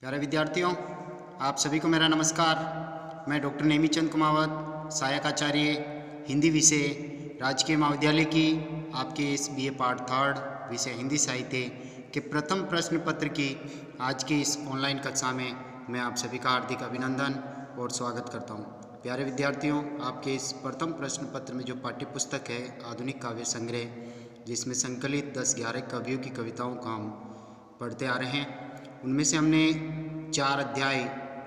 प्यारे विद्यार्थियों, आप सभी को मेरा नमस्कार। मैं डॉक्टर नेमीचंद कुमावत, सहायक आचार्य हिंदी विषय, राजकीय महाविद्यालय की आपके इस बीए पार्ट थर्ड विषय हिंदी साहित्य के प्रथम प्रश्न पत्र की आज की इस ऑनलाइन कक्षा में मैं आप सभी का हार्दिक अभिनंदन और स्वागत करता हूं। प्यारे विद्यार्थियों, आपके इस प्रथम प्रश्न पत्र में जो पाठ्य पुस्तक है आधुनिक काव्य संग्रह, जिसमें संकलित 10-11 कवियों की कविताओं को हम पढ़ते आ रहे हैं, उनमें से हमने 4 अध्याय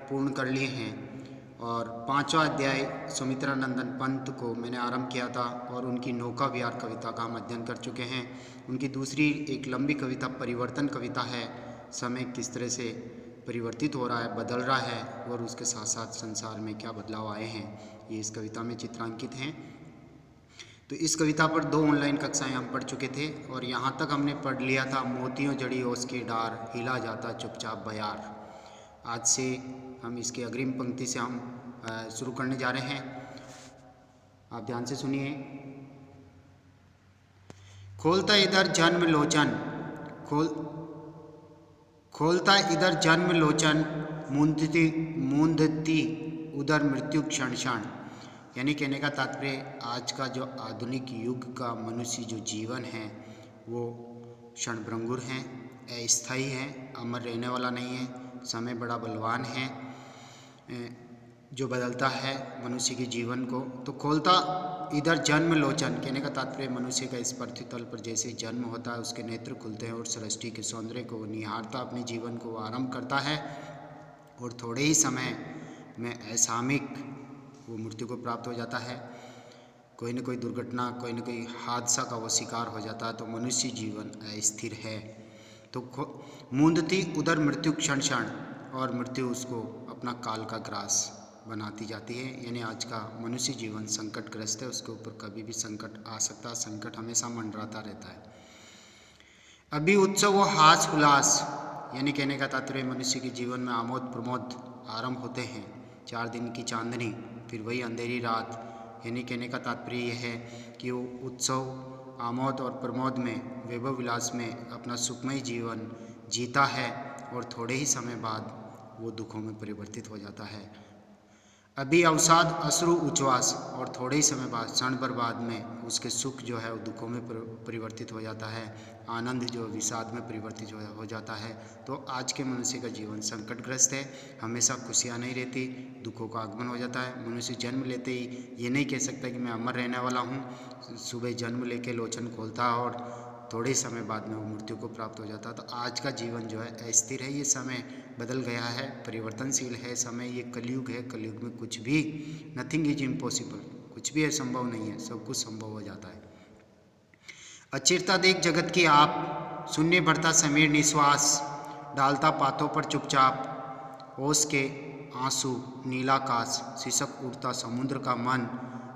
पूर्ण कर लिए हैं और 5वां अध्याय सुमित्रानंदन पंत को मैंने आरंभ किया था और उनकी नौका विहार कविता का हम अध्ययन कर चुके हैं। उनकी दूसरी एक लंबी कविता परिवर्तन कविता है। समय किस तरह से परिवर्तित हो रहा है, बदल रहा है और उसके साथ साथ संसार में क्या बदलाव आए हैं, ये इस कविता में चित्रांकित हैं। तो इस कविता पर 2 ऑनलाइन कक्षाएं हम पढ़ चुके थे और यहाँ तक हमने पढ़ लिया था मोतियों जड़ी ओस के डार, हिला जाता चुपचाप बयार। आज से हम इसके अग्रिम पंक्ति से हम शुरू करने जा रहे हैं। आप ध्यान से सुनिए। खोलता इधर जन्म लोचन, खोलता इधर जन्म लोचन, मूंदती उधर मृत्यु क्षण क्षण। यानी कहने का तात्पर्य आज का जो आधुनिक युग का मनुष्य जो जीवन है वो क्षणभंगुर है, अस्थायी है, अमर रहने वाला नहीं है। समय बड़ा बलवान है जो बदलता है मनुष्य के जीवन को। तो खोलता इधर जन्म लोचन कहने का तात्पर्य मनुष्य का इस पृथ्वी तल पर जैसे जन्म होता है उसके नेत्र खुलते हैं और सृष्टि के सौंदर्य को निहारता अपने जीवन को आरंभ करता है और थोड़े ही समय में असामयिक वो मृत्यु को प्राप्त हो जाता है। कोई न कोई दुर्घटना, कोई न कोई हादसा का वो शिकार हो जाता है। तो मनुष्य जीवन अस्थिर है। तो मूंदती उधर मृत्यु क्षण क्षण, और मृत्यु उसको अपना काल का ग्रास बनाती जाती है। यानी आज का मनुष्य जीवन संकटग्रस्त है, उसके ऊपर कभी भी संकट आ सकता है, संकट हमेशा मंडराता रहता है। अभी उत्सव व हास उल्लास, यानी कहने का तात्पर्य मनुष्य के जीवन में आमोद प्रमोद आरंभ होते हैं। 4 दिन की चांदनी, फिर वही अंधेरी रात। यानी कहने का तात्पर्य यह है कि वो उत्सव, आमोद और प्रमोद में, वैभव विलास में अपना सुखमय जीवन जीता है और थोड़े ही समय बाद वो दुखों में परिवर्तित हो जाता है। अभी अवसाद अश्रु उच्छ्वास, और थोड़े ही समय बाद क्षण भर बाद में उसके सुख जो है वो दुखों में परिवर्तित हो जाता है, आनंद जो विषाद में परिवर्तित हो जाता है। तो आज के मनुष्य का जीवन संकटग्रस्त है, हमेशा खुशियाँ नहीं रहती, दुखों का आगमन हो जाता है। मनुष्य जन्म लेते ही ये नहीं कह सकता कि मैं अमर रहने वाला हूँ। सुबह जन्म लेके लोचन खोलता और थोड़े समय बाद में वो मृत्यु को प्राप्त हो जाता है। तो आज का जीवन जो है अस्थिर है, ये समय बदल गया है, परिवर्तनशील है समय, ये कलयुग है। कलयुग में कुछ भी, नथिंग इज इम्पॉसिबल, कुछ भी असंभव नहीं है, सब कुछ संभव हो जाता है। अचिरता देख जगत की आप, शून्य भरता समीर निश्वास, डालता पातों पर चुपचाप ओस के आंसू नीलाकाश, सिसक उड़ता समुद्र का मन,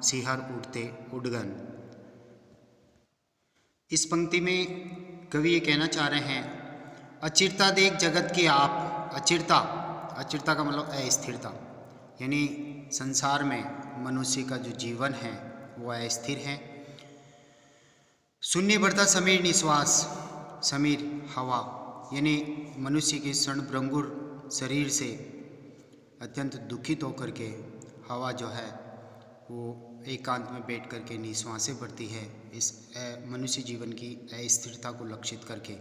सिहर उठते उडगन। इस पंक्ति में कवि ये कहना चाह रहे हैं, अचिरता देख जगत की आप। अचिरता, अचिरता का मतलब अस्थिरता, यानी संसार में मनुष्य का जो जीवन है वो अस्थिर है। शून्य भरता समीर निश्वास, समीर हवा, यानी मनुष्य के क्षणभंगुर शरीर से अत्यंत दुखित होकर के हवा जो है वो एकांत में बैठ करके निश्वासें भरती है, इस मनुष्य जीवन की अस्थिरता को लक्षित करके।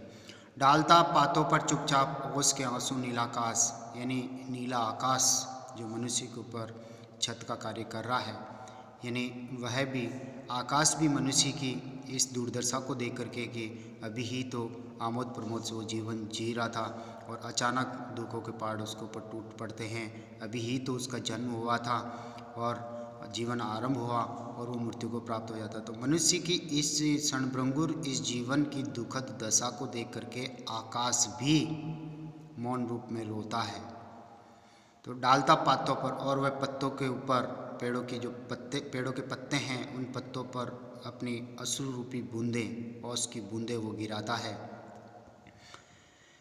डालता पातों पर चुपचाप ओस के आंसू नीलाकाश, यानी नीला आकाश जो मनुष्य के ऊपर छत का कार्य कर रहा है, यानी वह भी आकाश भी मनुष्य की इस दुर्दशा को देख करके कि अभी ही तो आमोद प्रमोद से वो जीवन जी रहा था और अचानक दुखों के पहाड़ उसके ऊपर टूट पड़ते हैं। अभी ही तो उसका जन्म हुआ था और जीवन आरंभ हुआ और वो मृत्यु को प्राप्त हो जाता। तो मनुष्य की इस क्षणभंगुर इस जीवन की दुखद दशा को देख करके आकाश भी मौन रूप में रोता है। तो डालता पातों पर, और वह पत्तों के ऊपर, पेड़ों की जो पत्ते, पेड़ों के पत्ते हैं उन पत्तों पर अपनी अश्रु रूपी बूंदें, ओस की बूंदें वो गिराता है।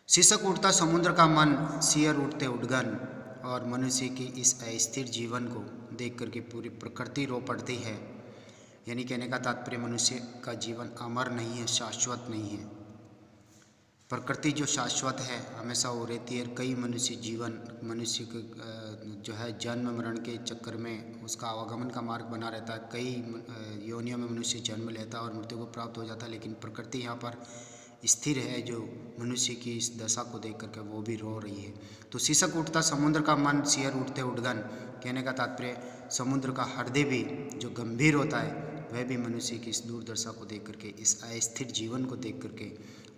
सिसक उठता समुद्र का मन, सियर उठते उडगन, और मनुष्य की इस अस्थिर जीवन को देख करके पूरी प्रकृति रो पड़ती है। यानी कहने का तात्पर्य मनुष्य का जीवन अमर नहीं है, शाश्वत नहीं है। प्रकृति जो शाश्वत है हमेशा वो रहती है। कई मनुष्य के जो है जन्म मरण के चक्कर में उसका आवागमन का मार्ग बना रहता है। कई योनियों में मनुष्य जन्म लेता है और मृत्यु को प्राप्त हो जाता है, लेकिन प्रकृति यहाँ पर स्थिर है जो मनुष्य की इस दशा को देख करके वो भी रो रही है। तो शीशक उठता समुद्र का मन, सियर उठते उडगन। कहने का तात्पर्य समुद्र का हृदय भी जो गंभीर होता है वह भी मनुष्य की इस दुर्दशा को देख करके, इस अस्थिर जीवन को देख करके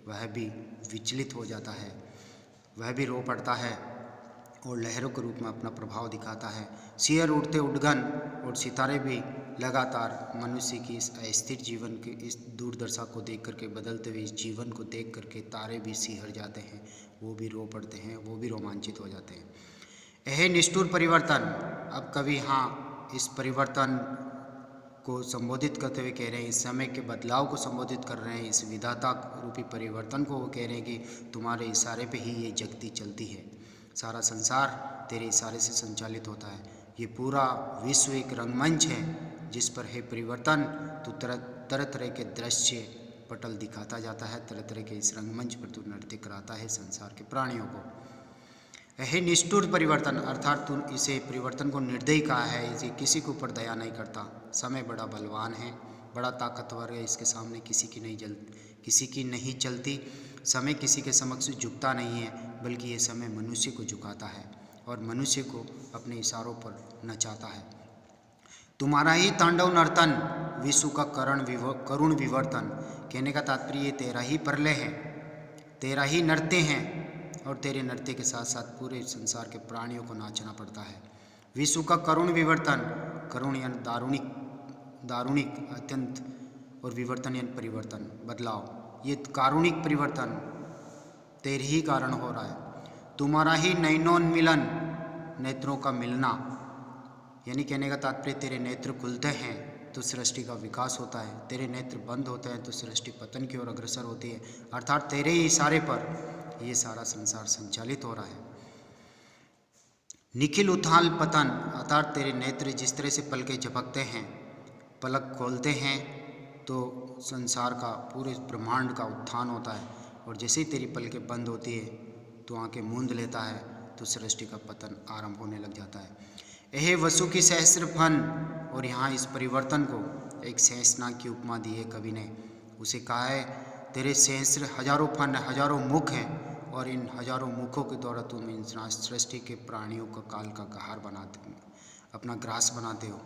वह भी विचलित हो जाता है, वह भी रो पड़ता है और लहरों के रूप में अपना प्रभाव दिखाता है। सियर उठते उडगन और सितारे भी लगातार मनुष्य की इस अस्थिर जीवन की इस दुर्दशा को देख करके, बदलते हुए इस जीवन को देख करके तारे भी सिहर जाते हैं, वो भी रो पड़ते हैं, वो भी रोमांचित हो जाते हैं। यह निष्ठुर परिवर्तन। अब कवि हाँ इस परिवर्तन को संबोधित करते हुए कह रहे हैं, इस समय के बदलाव को संबोधित कर रहे हैं, इस विधाता रूपी परिवर्तन को वो कह रहे हैं कि तुम्हारे इशारे पे ही ये जगती चलती है, सारा संसार तेरे इशारे से संचालित होता है। ये पूरा विश्व एक रंगमंच है जिस पर है परिवर्तन तो तरह तरह के दृश्य पटल दिखाता जाता है, तरह तरह के इस रंगमंच पर तू नृत्य कराता है संसार के प्राणियों को। यह निष्ठुर परिवर्तन अर्थात तू इसे परिवर्तन को निर्दयी कहा है, इसे किसी के ऊपर दया नहीं करता। समय बड़ा बलवान है, बड़ा ताकतवर है, इसके सामने किसी की नहीं चलती। समय किसी के समक्ष झुकता नहीं है, बल्कि ये समय मनुष्य को झुकाता है और मनुष्य को अपने इशारों पर नचाता है। तुम्हारा ही तांडव नर्तन विश्व का करुण विवर्तन। कहने का तात्पर्य ये तेरा ही प्रलय है, तेरा ही नृत्य हैं और तेरे नृत्य के साथ साथ पूरे संसार के प्राणियों को नाचना पड़ता है। विश्व का करुण विवर्तन, करुण यानी दारुणिक अत्यंत, और विवर्तन यानी परिवर्तन बदलाव। ये कारुणिक परिवर्तन तेरे ही कारण हो रहा है। तुम्हारा ही नयनोन्मिलन नेत्रों का मिलना, यानी कहने का तात्पर्य तेरे नेत्र खुलते हैं तो सृष्टि का विकास होता है, तेरे नेत्र बंद होते हैं तो सृष्टि पतन की ओर अग्रसर होती है। अर्थात तेरे ही इशारे पर ये सारा संसार संचालित हो रहा है। निखिल उथाल पतन अर्थात तेरे नेत्र जिस तरह से पलकें झपकते हैं, पलक खोलते हैं तो संसार का पूरे ब्रह्मांड का उत्थान होता है, और जैसे ही तेरी पलकें बंद होती है तो आंखें मूंद लेता है तो सृष्टि का पतन आरंभ होने लग जाता है। यह वसु की सहस्र फन, और यहाँ इस परिवर्तन को एक सहस्रनाग की उपमा दी है कवि ने। उसे कहा है तेरे सहस्र हजारों फन, हजारों मुख हैं और इन हजारों मुखों के द्वारा तुम इन सृष्टि के प्राणियों का काल का गहार बनाते हो, अपना ग्रास बनाते हो।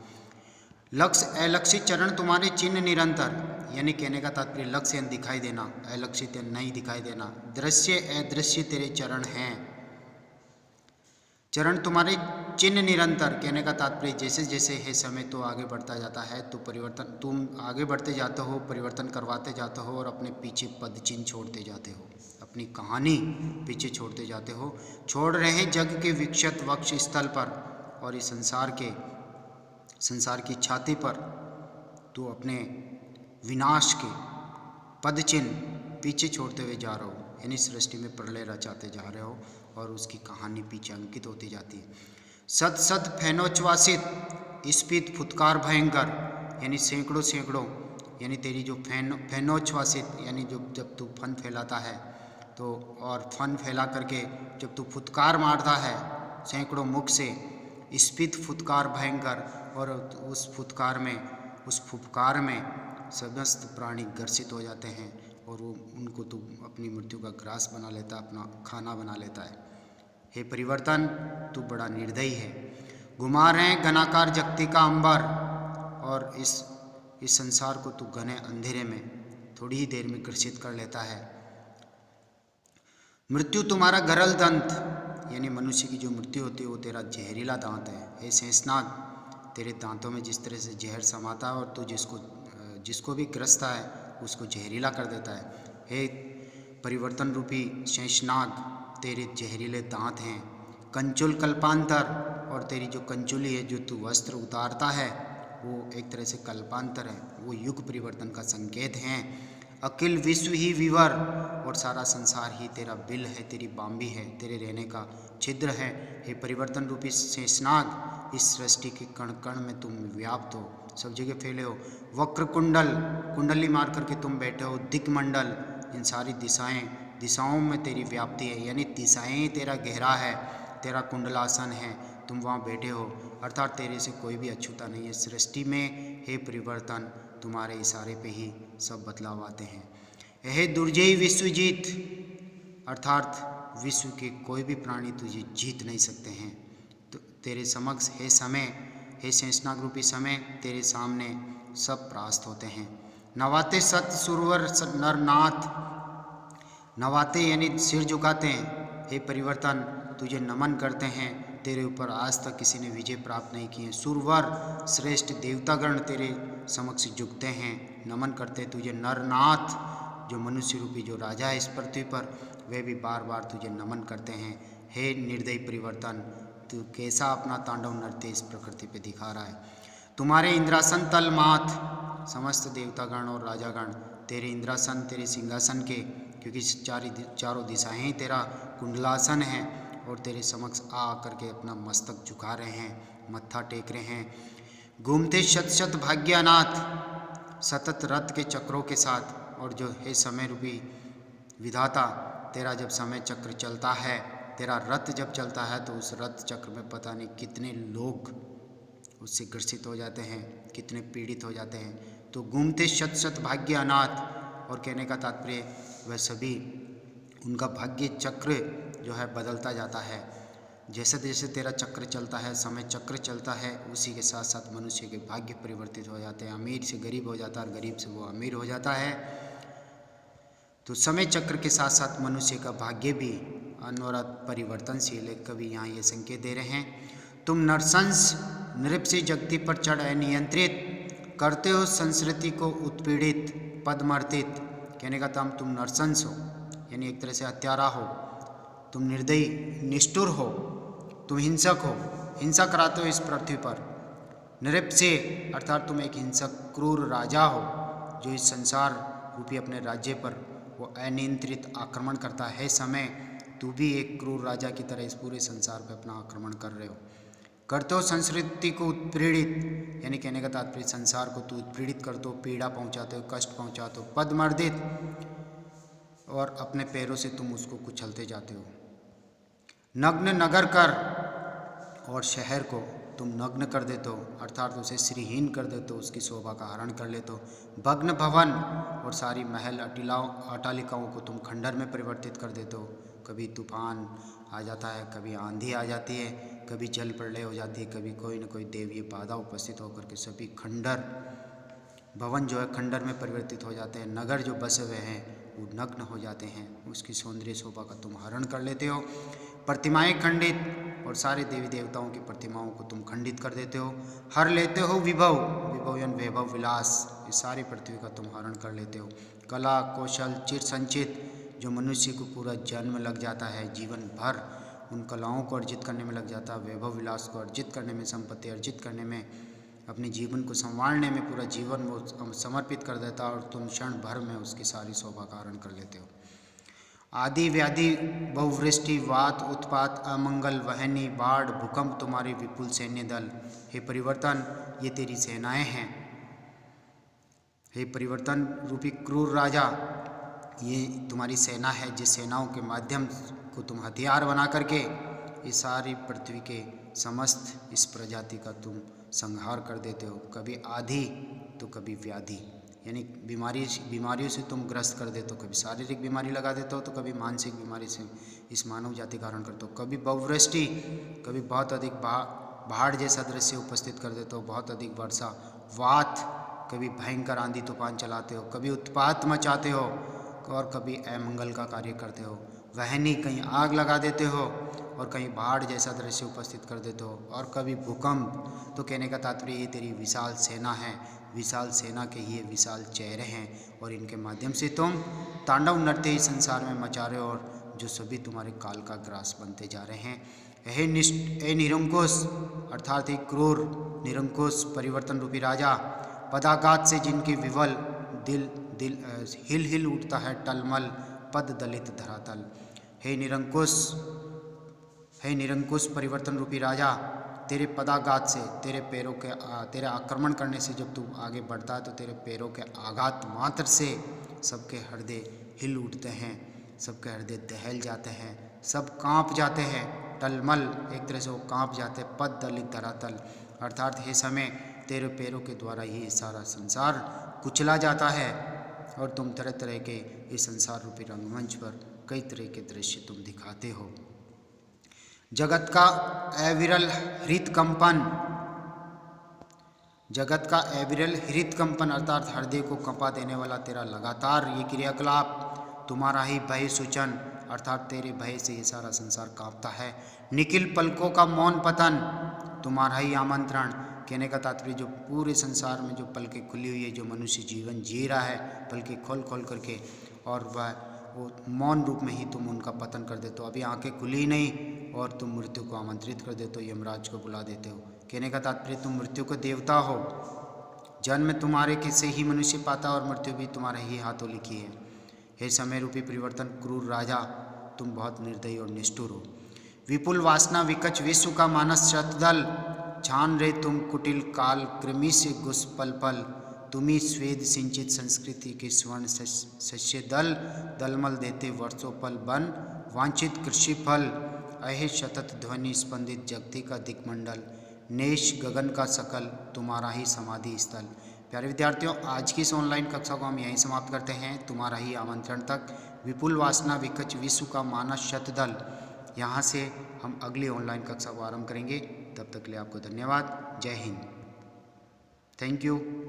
लक्ष्य अलक्षित चरण तुम्हारे चिन्ह निरंतर, यानी कहने का तात्पर्य लक्ष्य दिखाई देना, अलक्षित नहीं दिखाई देना। दृश्य अदृश्य तेरे चरण हैं, चरण तुम्हारे चिन्ह निरंतर। कहने का तात्पर्य जैसे जैसे है समय तो आगे बढ़ता जाता है तो परिवर्तन, तुम आगे बढ़ते जाते हो, परिवर्तन करवाते जाते हो और अपने पीछे पद चिन्ह छोड़ते जाते हो, अपनी कहानी पीछे छोड़ते जाते हो। छोड़ रहे हैं जग के विक्षत वक्ष स्थल पर, और इस संसार की छाती पर तो अपने विनाश के पद चिन्ह पीछे छोड़ते हुए जा रहे हो, यानी सृष्टि में प्रलय रचाते जा रहे हो और उसकी कहानी पीछे अंकित होती जाती है। सत सत फैनोच्छ्वासित स्फीत फुतकार भयंकर, यानी सैकड़ों सैकड़ों, यानी तेरी जो फैनोच्छ्वासित यानी जब तू फन फैलाता है तो, और फन फैला करके जब तू फुतकार मारता है सैकड़ों मुख से, स्फीत फुतकार भयंकर, और उस फुतकार में समस्त प्राणी ग्रसित हो जाते हैं और वो उनको तो अपनी मृत्यु का ग्रास बना लेता है, अपना खाना बना लेता है। हे परिवर्तन तू बड़ा निर्दयी है। घुमा रहे घनाकार जगती का अंबर, और इस संसार को तू घने अंधेरे में थोड़ी ही देर में ग्रसित कर लेता है। मृत्यु तुम्हारा गरल दंत, यानी मनुष्य की जो मृत्यु होती है वो तेरा जहरीला दांत है। हे शेषनाग, तेरे दांतों में जिस तरह से जहर समाता है और तू जिसको भी ग्रसता है उसको जहरीला कर देता है। हे परिवर्तन रूपी शेषनाग, तेरे जहरीले दांत हैं। कंचुल कल्पांतर, और तेरी जो कंचुली है जो तू वस्त्र उतारता है वो एक तरह से कल्पांतर है, वो युग परिवर्तन का संकेत हैं। अखिल विश्व ही विवर, और सारा संसार ही तेरा बिल है, तेरी बाम्बी है, तेरे रहने का छिद्र है। हे परिवर्तन रूपी शेषनाग, इस सृष्टि के कण कण में तुम व्याप्त हो, सब जगह फैले हो। वक्र कुंडली मार करके तुम बैठे हो। दिक्मंडल, इन सारी दिशाएं दिशाओं में तेरी व्याप्ति है, यानी दिशाएं तेरा गहरा है, तेरा कुंडलासन है, तुम वहाँ बैठे हो, अर्थात तेरे से कोई भी अछूता नहीं है। सृष्टि में हे परिवर्तन, तुम्हारे इशारे पे ही सब बदलाव आते हैं। हे दुर्जयी विश्वजीत, अर्थात विश्व के कोई भी प्राणी तुझे जीत नहीं सकते हैं। तो तेरे समक्ष हे समय, हे शेषनाग रूपी समय, तेरे सामने सब परास्त होते हैं। नवाते सत सुरवर नरनाथ, नवाते यानी सिर झुकाते हैं। हे परिवर्तन, तुझे नमन करते हैं, तेरे ऊपर आज तक किसी ने विजय प्राप्त नहीं की है। सुरवर श्रेष्ठ देवतागण तेरे समक्ष झुकते हैं, नमन करते हैं तुझे। नरनाथ, जो मनुष्य रूपी जो राजा है इस पृथ्वी पर, वे भी बार बार तुझे नमन करते हैं। हे निर्दयी परिवर्तन, तू कैसा अपना तांडव नृत्य इस प्रकृति पे दिखा रहा है। तुम्हारे इंद्रासन तल माथ, समस्त देवतागण और राजागण तेरे इंद्रासन, तेरे सिंहासन के, क्योंकि चारों दिशाएं तेरा कुंडलासन है, और तेरे समक्ष आ करके अपना मस्तक झुका रहे हैं, मत्था टेक रहे हैं। घूमते शत शत भाग्यनाथ, सतत रथ के चक्रों के साथ, और जो है समय रूपी विधाता, तेरा जब समय चक्र चलता है, तेरा रथ जब चलता है, तो उस रथ चक्र में पता नहीं कितने लोग उससे ग्रसित हो जाते हैं, कितने पीड़ित हो जाते हैं। तो घूमते शत शत भाग्यनाथ, और कहने का तात्पर्य वह सभी, उनका भाग्य चक्र जो है बदलता जाता है। जैसे जैसे तेरा चक्र चलता है, समय चक्र चलता है, उसी के साथ साथ मनुष्य के भाग्य परिवर्तित हो जाते हैं। अमीर से गरीब हो जाता है और गरीब से वो अमीर हो जाता है। तो समय चक्र के साथ साथ मनुष्य का भाग्य भी अनवरत परिवर्तनशील है। कभी यहाँ ये संकेत दे रहे हैं, तुम नरसंस नृप से जगती पर चढ़ नियंत्रित करते हो, संस्कृति को उत्पीड़ित पदमर्तित। कहने का ताम तुम नरसंस हो, यानी एक तरह से हत्यारा हो, तुम निर्दयी निष्ठुर हो, तुम हिंसक हो, हिंसा कराते हो इस पृथ्वी पर। नृप से अर्थात तुम एक हिंसक क्रूर राजा हो, जो इस संसार रूपी अपने राज्य पर वो अनियंत्रित आक्रमण करता है। समय तू भी एक क्रूर राजा की तरह इस पूरे संसार पर अपना आक्रमण कर रहे हो, करते हो संस्कृति को उत्पीड़ित, यानी कहने का तात्पर्य संसार को तू उत्पीड़ित करते हो, पीड़ा पहुंचाते हो, कष्ट पहुंचाते हो, पदमर्दित, और अपने पैरों से तुम उसको कुचलते जाते हो। नग्न नगर कर, और शहर को तुम नग्न कर देते हो, अर्थात उसे श्रीहीन कर देते हो, उसकी शोभा का हरण कर लेते हो। भग्न भवन, और सारी महल अटालिकाओं को तुम खंडर में परिवर्तित कर देते हो। कभी तूफान आ जाता है, कभी आंधी आ जाती है, कभी जल प्रलय हो जाती है, कभी कोई न कोई देवीय बाधा उपस्थित होकर के सभी खंडर भवन जो है खंडर में परिवर्तित हो जाते हैं। नगर जो बसे हुए हैं वो नग्न हो जाते हैं, उसकी सौंदर्य शोभा का तुम हरण कर लेते हो। प्रतिमाएं खंडित, और सारे देवी देवताओं की प्रतिमाओं को तुम खंडित कर देते हो। हर लेते हो विभव, विभव यानी वैभव विलास, इस सारी पृथ्वी का तुम हरण कर लेते हो। कला कौशल चिर संचित, जो मनुष्य को पूरा जन्म लग जाता है, जीवन भर उन कलाओं को अर्जित करने में लग जाता है, वैभव विलास को अर्जित करने में, संपत्ति अर्जित करने में, अपने जीवन को संवारने में पूरा जीवन वो समर्पित कर देता है, और तुम क्षण भर में उसकी सारी शोभा का हरण कर लेते हो। आदि व्याधि बहुवृष्टि वात उत्पात अमंगल वहनी बाढ़ भूकंप तुम्हारे विपुल सैन्य दल। हे परिवर्तन, ये तेरी सेनाएं हैं। हे परिवर्तन रूपी क्रूर राजा, ये तुम्हारी सेना है, जिस सेनाओं के माध्यम को तुम हथियार बना करके इस सारी पृथ्वी के समस्त इस प्रजाति का तुम संहार कर देते हो। कभी आधी तो कभी व्याधि, यानी बीमारियों से तुम ग्रस्त कर देते हो। कभी शारीरिक बीमारी लगा देते हो, तो कभी मानसिक बीमारी से इस मानव जाति का हरण करते हो। कभी बहुवृष्टि, कभी बहुत अधिक बाढ़ जैसा दृश्य उपस्थित कर देते हो, बहुत अधिक वर्षा। वात, कभी भयंकर आंधी तूफान चलाते हो, कभी उत्पात मचाते हो, और कभी अमंगल का कार्य करते हो। वहनी, कहीं आग लगा देते हो, और कहीं बाढ़ जैसा दृश्य उपस्थित कर देते हो, और कभी भूकंप। तो कहने का तात्पर्य ये तेरी विशाल सेना है, विशाल सेना के ये विशाल चेहरे हैं, और इनके माध्यम से तुम तांडव नृत्य ही संसार में मचा रहे हो, और जो सभी तुम्हारे काल का ग्रास बनते जा रहे हैं। हे निरंकुश, अर्थात एक क्रूर निरंकुश परिवर्तन रूपी राजा, पदाघात से जिनकी विवल दिल हिल हिल उठता है टलमल, पद दलित धरातल। हे निरंकुश परिवर्तन रूपी राजा, तेरे पदाघात से, तेरे आक्रमण करने से जब तू आगे बढ़ता है, तो तेरे पैरों के आघात मात्र से सबके हृदय हिल उठते हैं। सबके हृदय दहल जाते हैं, सब कांप जाते हैं, टलमल एक तरह से वो कांप जाते हैं, पद दलित धरातल, अर्थात हे समय तेरे पैरों के द्वारा ही सारा संसार कुचला जाता है और तुम तरह तरह के इस संसार रूपी रंगमंच पर कई तरह के दृश्य तुम दिखाते हो। जगत का अविरल हृदकंपन, जगत का अविरल हृदकंपन अर्थात हृदय को कंपा देने वाला तेरा लगातार ये क्रियाकलाप, तुम्हारा ही भय सूचन अर्थात तेरे भय से ये सारा संसार कांपता है। निखिल पलकों का मौन पतन, तुम्हारा ही आमंत्रण, कहने का तात्पर्य जो पूरे संसार में जो पलकें खुली हुई है, जो मनुष्य जीवन जी रहा है पलकें खोल खोल करके, और वह वो मौन रूप में ही तुम उनका पतन कर देते हो। अभी आंखें खुली नहीं और तुम मृत्यु को आमंत्रित कर देते हो, यमराज को बुला देते हो। कहने का तात्पर्य तुम मृत्यु को देवता हो, जन्म तुम्हारे किससे ही मनुष्य पाता और मृत्यु भी तुम्हारे ही हाथों लिखी है। हे समय रूपी परिवर्तन क्रूर राजा, तुम बहुत निर्दयी और निष्ठुर हो। विपुल वासना विकच विश्व का मानस शतदल, छान रहे तुम कुटिल काल कृमि से घुस पल पल, तुम्ही स्वेद सिंचित संस्कृति के स्वर्ण शस्य दल, दलमल देते वर्षों पल बन वांछित कृषि फल, अहे शतत ध्वनि स्पंदित जगति का दिक्मंडल, नेश गगन का सकल तुम्हारा ही समाधि स्थल। प्यारे विद्यार्थियों, आज की इस ऑनलाइन कक्षा को हम यहीं समाप्त करते हैं। तुम्हारा ही आमंत्रण तक, विपुल वासना विकच विश्व का मानस शतदल, यहाँ से हम अगली ऑनलाइन कक्षा को आरंभ करेंगे। तब तक के लिए आपको धन्यवाद। जय हिंद। Thank you.